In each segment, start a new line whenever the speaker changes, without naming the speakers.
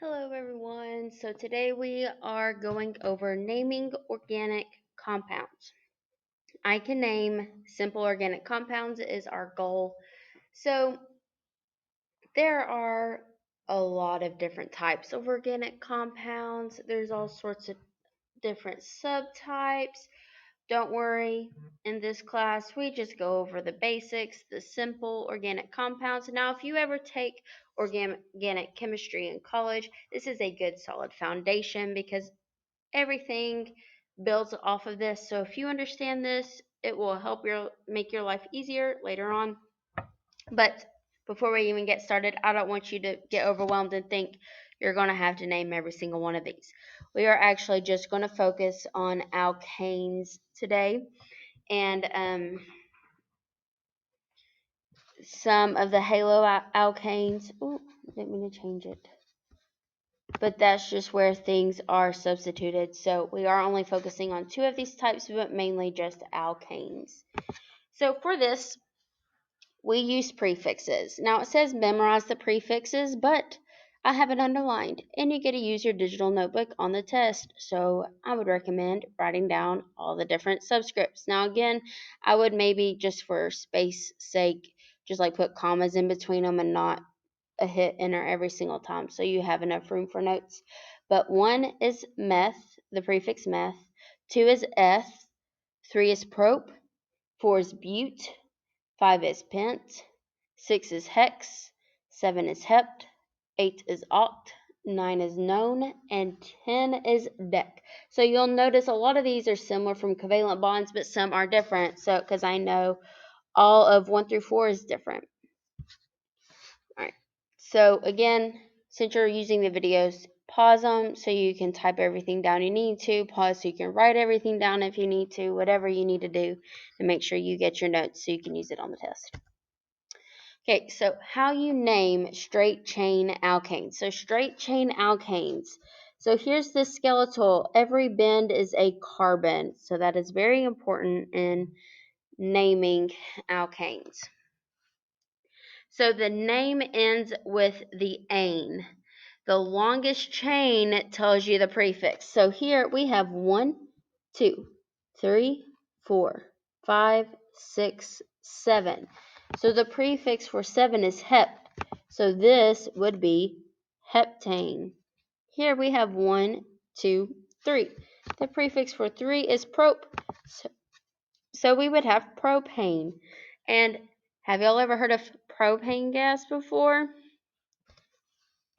Hello everyone. So today we are going over naming organic compounds. I can name simple organic compounds is our goal. So there are a lot of different types of organic compounds. There's all sorts of different subtypes. Don't worry, in this class, we just go over the basics, the simple organic compounds. Now, if you ever take organic chemistry in college, this is a good solid foundation because everything builds off of this. So if you understand this, it will help make your life easier later on. But before we even get started, I don't want you to get overwhelmed and think you're going to have to name every single one of these. We are actually just going to focus on alkanes today and some of the haloalkanes. Oh, I didn't mean to change it. But that's just where things are substituted. So we are only focusing on two of these types, but mainly just alkanes. So for this, we use prefixes. Now it says memorize the prefixes, but I have it underlined, and you get to use your digital notebook on the test. So I would recommend writing down all the different subscripts. Now again, I would maybe just for space sake, just like put commas in between them and not hit enter every single time so you have enough room for notes. But one is meth, the prefix meth. Two is eth. Three is prop. Four is bute. 5 is pent, 6 is hex, 7 is hept, 8 is oct, 9 is known, and 10 is dec. So you'll notice a lot of these are similar from covalent bonds, but some are different. So because I know all of 1 through 4 is different. All right. So again, since you're using the videos, pause them so you can type everything down you need to. Pause so you can write everything down if you need to, whatever you need to do, and make sure you get your notes so you can use it on the test. Okay, so how you name straight chain alkanes. So straight chain alkanes. So here's the skeletal. Every bend is a carbon. So that is very important in naming alkanes. So the name ends with the ane. The longest chain tells you the prefix. So here we have 1, 2, 3, 4, 5, 6, 7. So the prefix for 7 is hept. So this would be heptane. Here we have 1, 2, 3. The prefix for 3 is prop. So we would have propane. And have y'all ever heard of propane gas before?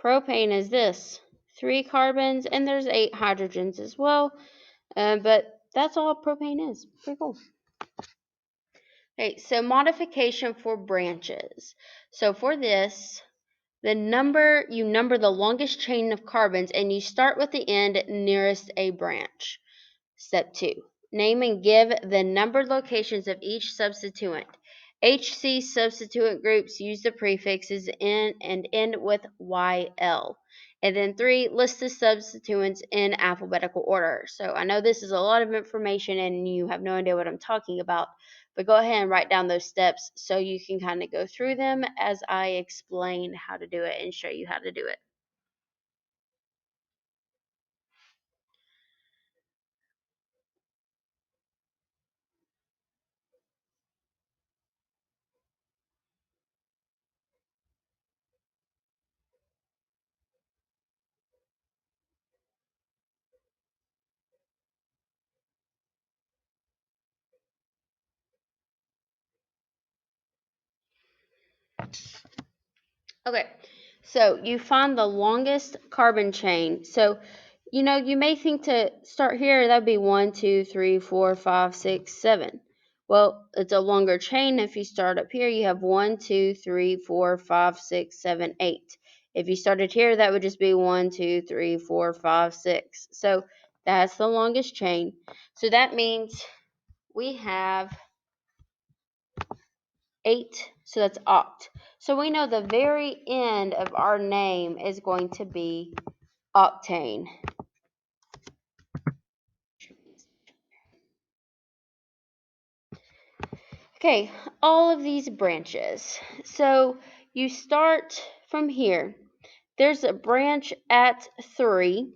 Propane is this, 3 carbons, and there's 8 hydrogens as well. But that's all propane is. Pretty cool. Okay, so modification for branches. So for this, you number the longest chain of carbons, and you start with the end nearest a branch. Step 2. Name and give the numbered locations of each substituent. HC substituent groups use the prefixes in and end with YL. And then 3, list the substituents in alphabetical order. So I know this is a lot of information and you have no idea what I'm talking about, but go ahead and write down those steps so you can kind of go through them as I explain how to do it and show you how to do it. Okay, so you find the longest carbon chain. So, you may think to start here, that'd be 1, 2, 3, 4, 5, 6, 7. Well, it's a longer chain. If you start up here, you have 1, 2, 3, 4, 5, 6, 7, 8. If you started here, that would just be 1, 2, 3, 4, 5, 6. So that's the longest chain. So that means we have 8, so that's oct. So we know the very end of our name is going to be octane. Okay, all of these branches. So you start from here. there's a branch at 3,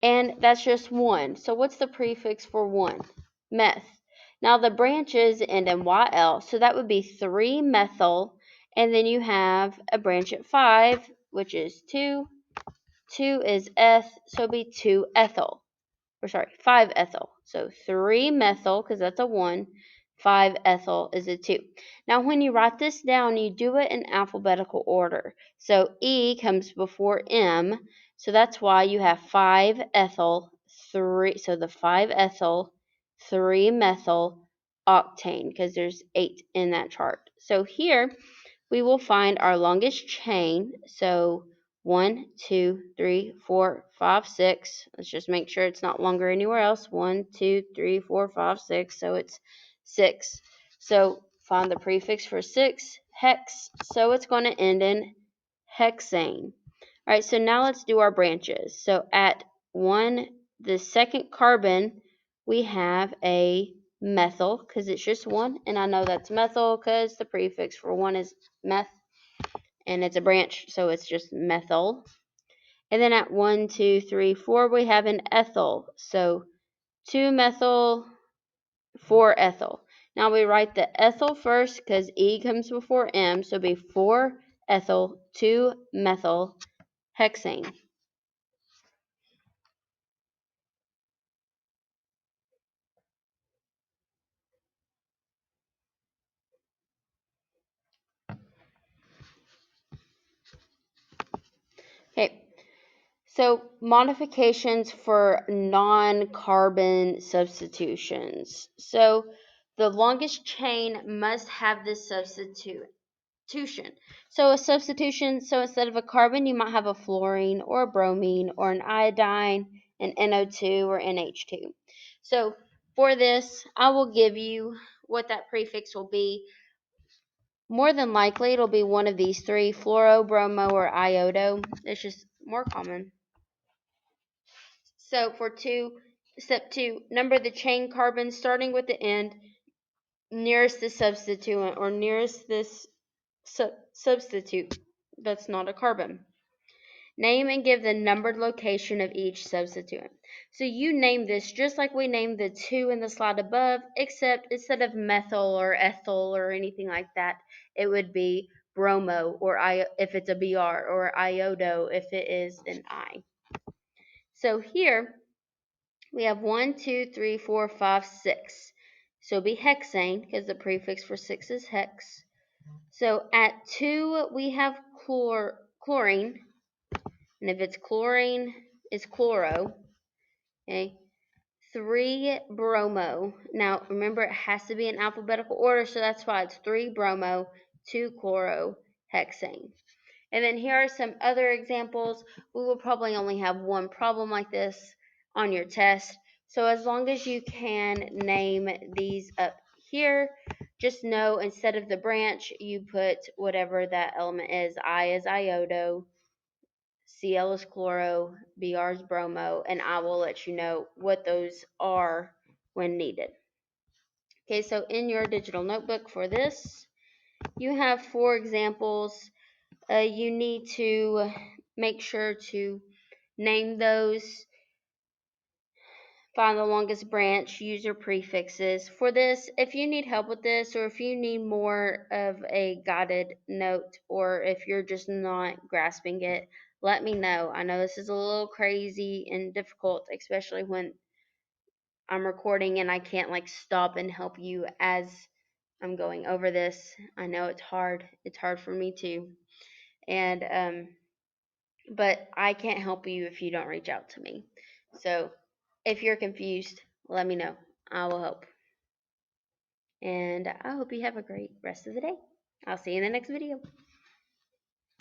and that's just 1. So what's the prefix for 1? Meth. Now the branches end in YL, so that would be 3-methyl, and then you have a branch at 5, which is 2. 2 is eth, so it'd be 2-ethyl. Or sorry, 5-ethyl. So 3-methyl, because that's a 1. 5-ethyl is a 2. Now when you write this down, you do it in alphabetical order. So E comes before M, so that's why you have 5-ethyl, 3, so the 5-ethyl, 3-methyl octane, because there's 8 in that chart. So here we will find our longest chain. So 1, 2, 3, 4, 5, 6. Let's just make sure it's not longer anywhere else. 1, 2, 3, 4, 5, 6. So it's 6. So find the prefix for 6, hex. So it's going to end in hexane. All right, so now let's do our branches. So at 1, the second carbon, we have a methyl, because it's just 1, and I know that's methyl because the prefix for 1 is meth, and it's a branch, so it's just methyl. And then at 1, 2, 3, 4, we have an ethyl, so 2-methyl, 4-ethyl. Now we write the ethyl first because E comes before M, so it'll be 4-ethyl, 2-methyl hexane. Okay, so modifications for non-carbon substitutions. So the longest chain must have this substitution. So a substitution, so instead of a carbon, you might have a fluorine or a bromine or an iodine, an NO2 or NH2. So for this, I will give you what that prefix will be. More than likely, it'll be one of these 3, fluoro, bromo, or iodo. It's just more common. So for step 2, number the chain carbon starting with the end nearest the substituent or nearest this substitute that's not a carbon. Name and give the numbered location of each substituent. So you name this just like we named the 2 in the slide above, except instead of methyl or ethyl or anything like that, it would be bromo, or if it's a Br, or iodo if it is an I. So here we have 1, 2, 3, 4, 5, 6. So it'll be hexane because the prefix for 6 is hex. So at 2 we have chlorine, and if it's chlorine, it's chloro. Okay. 3 bromo. Now remember, it has to be in alphabetical order, so that's why it's 3 bromo, 2 chloro, hexane. And then here are some other examples. We will probably only have one problem like this on your test. So as long as you can name these up here, just know instead of the branch, you put whatever that element is. I is iodo, Cl is chloro, Br is bromo, and I will let you know what those are when needed. Okay, so in your digital notebook for this, you have 4 examples. You need to make sure to name those, find the longest branch, use your prefixes. For this, if you need help with this, or if you need more of a guided note, or if you're just not grasping it, let me know. I know this is a little crazy and difficult, especially when I'm recording and I can't like stop and help you as I'm going over this. I know it's hard. It's hard for me too. And but I can't help you if you don't reach out to me. So if you're confused, let me know. I will help. And I hope you have a great rest of the day. I'll see you in the next video.